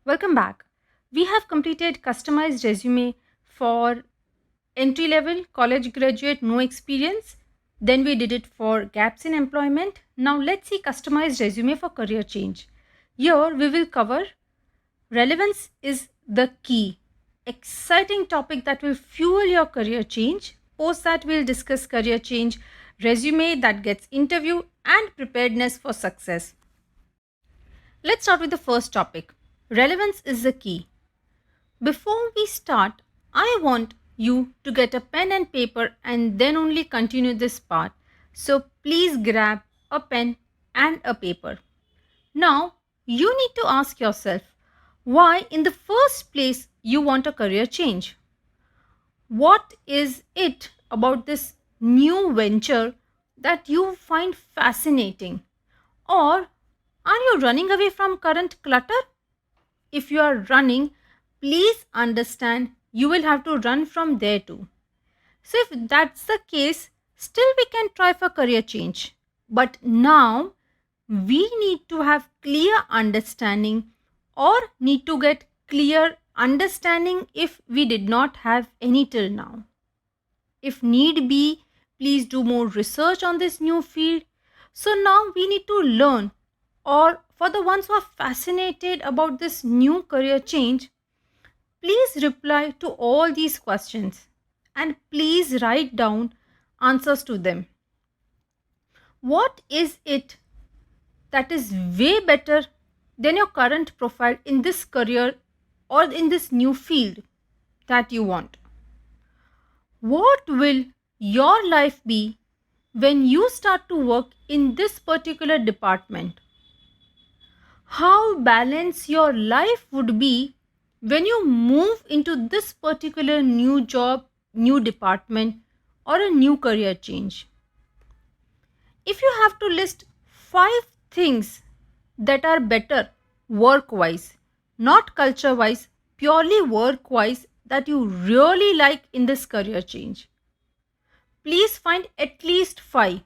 Welcome back. We have completed customized resume for entry level, college graduate, no experience. Then we did it for gaps in employment. Now let's see customized resume for career change. Here we will cover relevance is the key. Exciting topic that will fuel your career change. Post that we'll discuss career change, resume that gets interview and preparedness for success. Let's start with the first topic. Relevance is the key. Before we start, I want you to get a pen and paper and then only continue this part. So please grab a pen and a paper. Now, you need to ask yourself why, in the first place, you want a career change. What is it about this new venture that you find fascinating? Or are you running away from current clutter? If you are running, please understand you will have to run from there too. So, if that's the case, still we can try for career change. But now we need to have clear understanding or need to get clear understanding if we did not have any till now. If need be, please do more research on this new field. So now we need to learn, or for the ones who are fascinated about this new career change, please reply to all these questions and please write down answers to them. What is it that is way better than your current profile in this career or in this new field that you want? What will your life be when you start to work in this particular department? How balanced your life would be when you move into this particular new job, new department, or a new career change? If you have to list 5 things that are better work wise, not culture wise, purely work wise, that you really like in this career change, please find at least 5.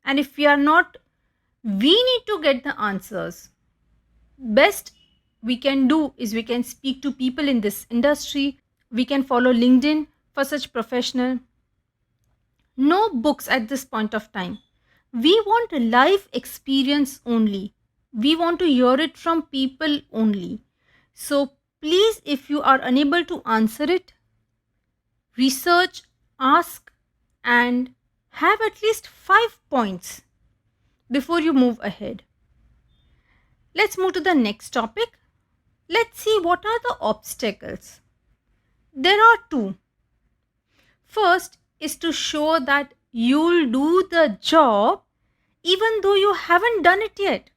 And if we are not, we need to get the answers. Best we can do is we can speak to people in this industry. We can follow LinkedIn for such professional. No books at this point of time. We want life experience only. We want to hear it from people only. So please, if you are unable to answer it, research, ask, and have at least 5 points before you move ahead. Let's move to the next topic. Let's see what are the obstacles. There are 2. First is to show that you'll do the job even though you haven't done it yet.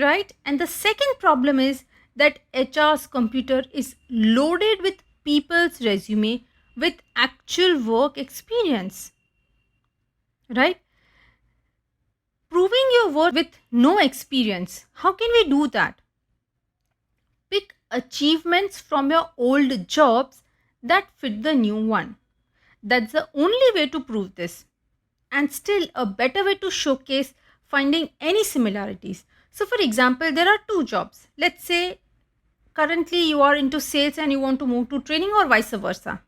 Right? And the second problem is that HR's computer is loaded with people's resume with actual work experience. Right? Proving your worth with no experience. How can we do that? Pick achievements from your old jobs that fit the new one. That's the only way to prove this. And still, a better way to showcase finding any similarities. So, for example, there are 2 jobs. Let's say currently you are into sales and you want to move to training, or vice versa.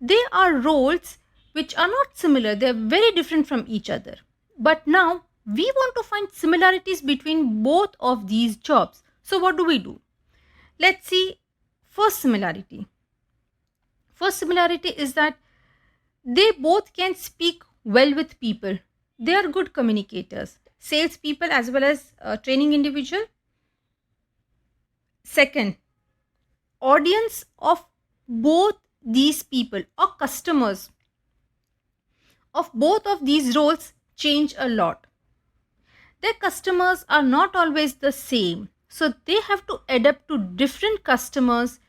They are roles which are not similar, they are very different from each other. But now we want to find similarities between both of these jobs. So, what do? Let's see first similarity. First similarity is that they both can speak well with people. They are good communicators, sales people as well as training individual. Second, audience of both these people or customers of both of these roles change a lot. Their customers are not always the same, so they have to adapt to different customers.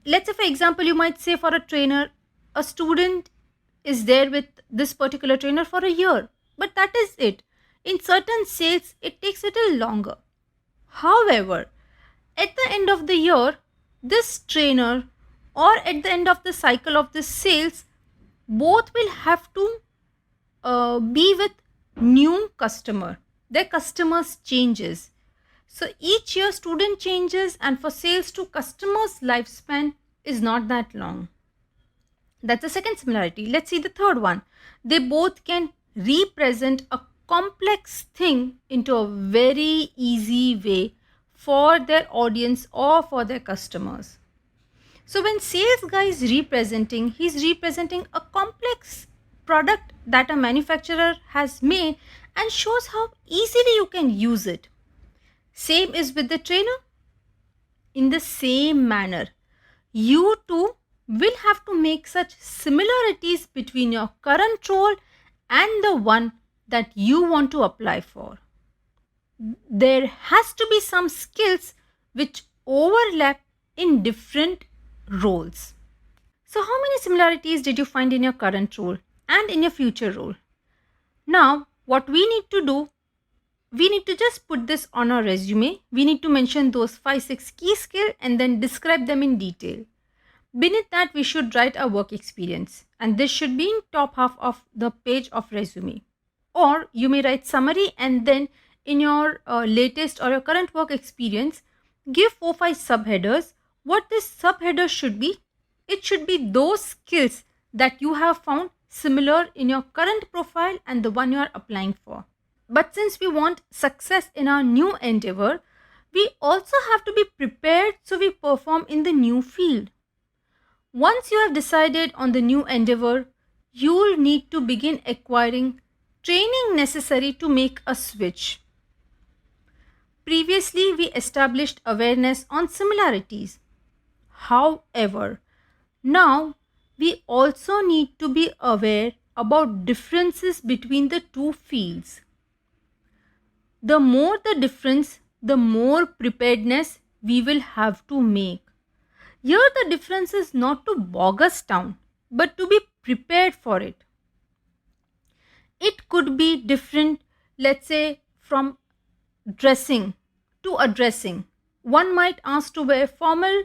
Let's say, for example, you might say for a trainer, a student is there with this particular trainer for a year, but that is it. In certain sales, it takes a little longer. However, at the end of the year, this trainer or at the end of the cycle of this sales, both will have to be with new customer. Their customers changes. So each year student changes, and for sales to customers lifespan is not that long. That's the second similarity. Let's see the third one. They both can represent a complex thing into a very easy way for their audience or for their customers. So when sales guy is representing, he's representing a complex product that a manufacturer has made and shows how easily you can use it. Same is with the trainer. In the same manner, you too will have to make such similarities between your current role and the one that you want to apply for. There has to be some skills which overlap in different roles. So how many similarities did you find in your current role and in your future role? Now, what we need to do, we need to just put this on our resume. We need to mention those 5-6 key skills and then describe them in detail. Beneath that, we should write our work experience, and this should be in top half of the page of resume. Or you may write summary, and then in your latest or your current work experience, give 4-5 subheaders. What this subheader should be? It should be those skills that you have found similar in your current profile and the one you are applying for. But since we want success in our new endeavor, we also have to be prepared so we perform in the new field. Once you have decided on the new endeavor, you will need to begin acquiring training necessary to make a switch. Previously, we established awareness on similarities. However, now we also need to be aware about differences between the two fields. The more the difference, the more preparedness we will have to make. Here the difference is not to bog us down, but to be prepared for it. It could be different, let's say, from dressing to addressing. One might ask to wear formal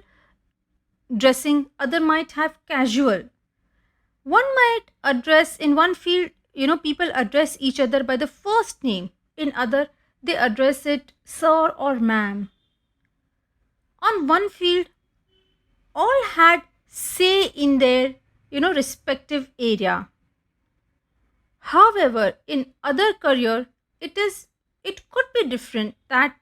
dressing, other might have casual. One might address in one field, people address each other by the first name. In other, they address it sir or ma'am. On one field, all had say in their respective area. However, in other career, it could be different, that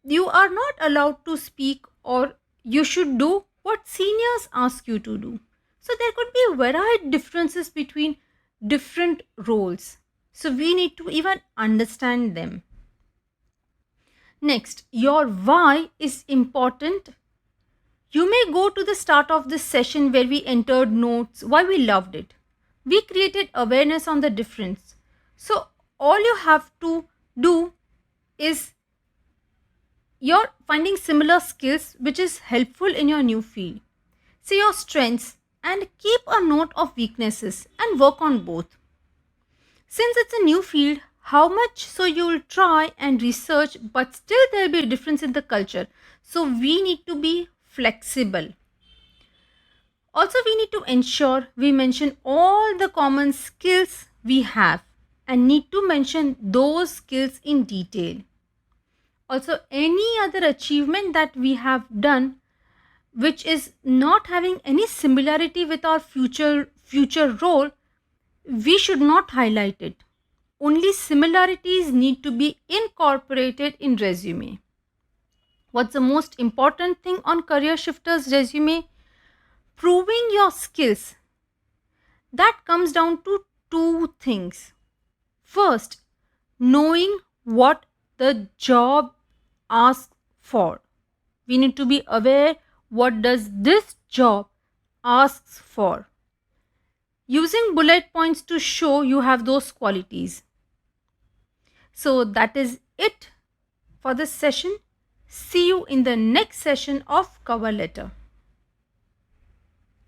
you are not allowed to speak or you should do what seniors ask you to do. So there could be varied differences between different roles. So we need to even understand them. Next, your why is important. You may go to the start of this session where we entered notes, why we loved it. We created awareness on the difference. So all you have to do is you're finding similar skills which is helpful in your new field. Say your strengths and keep a note of weaknesses and work on both. Since it's a new field, how much so you will try and research, but still there will be a difference in the culture. So we need to be flexible. Also, we need to ensure we mention all the common skills we have and need to mention those skills in detail. Also, any other achievement that we have done which is not having any similarity with our future role, we should not highlight it. Only similarities need to be incorporated in resume. What's the most important thing on career shifters resume? Proving your skills. That comes down to two things. First, knowing what the job asks for. We need to be aware what does this job asks for. Using bullet points to show you have those qualities. So that is it for this session. See you in the next session of cover letter.